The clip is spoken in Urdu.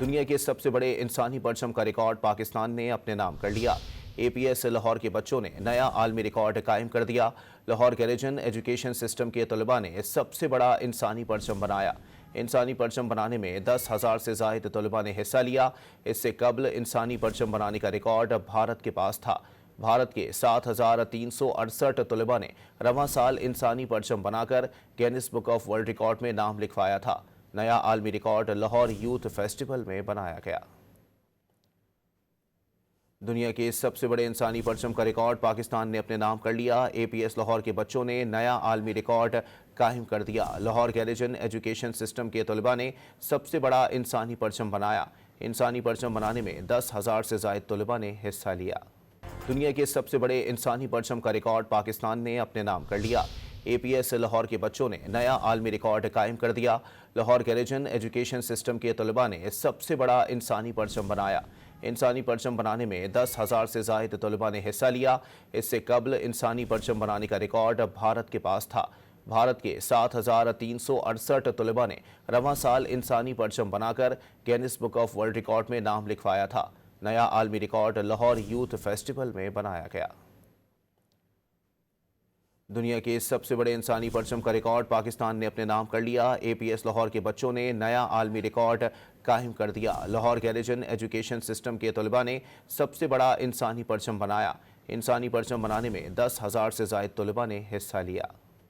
دنیا کے سب سے بڑے انسانی پرچم کا ریکارڈ پاکستان نے اپنے نام کر لیا۔ اے پی ایس لاہور کے بچوں نے نیا عالمی ریکارڈ قائم کر دیا۔ لاہور کے ریجن ایجوکیشن سسٹم کے طلباء نے سب سے بڑا انسانی پرچم بنایا۔ انسانی پرچم بنانے میں 10,000 سے زائد طلباء نے حصہ لیا۔ اس سے قبل انسانی پرچم بنانے کا ریکارڈ بھارت کے پاس تھا۔ بھارت کے 7,368 طلباء نے رواں سال انسانی پرچم بنا کر grains book of world record میں نام لکھوایا تھا۔ نیا عالمی ریکارڈ لاہور یوتھ فیسٹیول میں بنایا گیا۔ دنیا کے سب سے بڑے انسانی پرچم کا ریکارڈ پاکستان نے اپنے نام کر لیا۔ اے پی ایس لاہور کے بچوں نے نیا عالمی ریکارڈ قائم کر دیا۔ لاہور کے ریجن ایجوکیشن سسٹم کے طلباء نے سب سے بڑا انسانی پرچم بنایا۔ انسانی پرچم بنانے میں 10,000 سے زائد طلباء نے حصہ لیا۔ دنیا کے سب سے بڑے انسانی پرچم کا ریکارڈ پاکستان نے اپنے نام کر لیا۔ اے پی ایس لاہور کے بچوں نے نیا عالمی ریکارڈ قائم کر دیا۔ لاہور کے ریجن ایجوکیشن سسٹم کے طلباء نے سب سے بڑا انسانی پرچم بنایا۔ انسانی پرچم بنانے میں 10,000 سے زائد طلباء نے حصہ لیا۔ اس سے قبل انسانی پرچم بنانے کا ریکارڈ بھارت کے پاس تھا۔ بھارت کے 7,368 طلباء نے رواں سال انسانی پرچم بنا کر grains book of world record میں نام لکھوایا تھا۔ نیا عالمی ریکارڈ لاہور یوتھ فیسٹیول میں بنایا گیا۔ دنیا کے سب سے بڑے انسانی پرچم کا ریکارڈ پاکستان نے اپنے نام کر لیا۔ اے پی ایس لاہور کے بچوں نے نیا عالمی ریکارڈ قائم کر دیا۔ لاہور کے ریجن ایجوکیشن سسٹم کے طلباء نے سب سے بڑا انسانی پرچم بنایا۔ انسانی پرچم بنانے میں 10,000 سے زائد طلباء نے حصہ لیا۔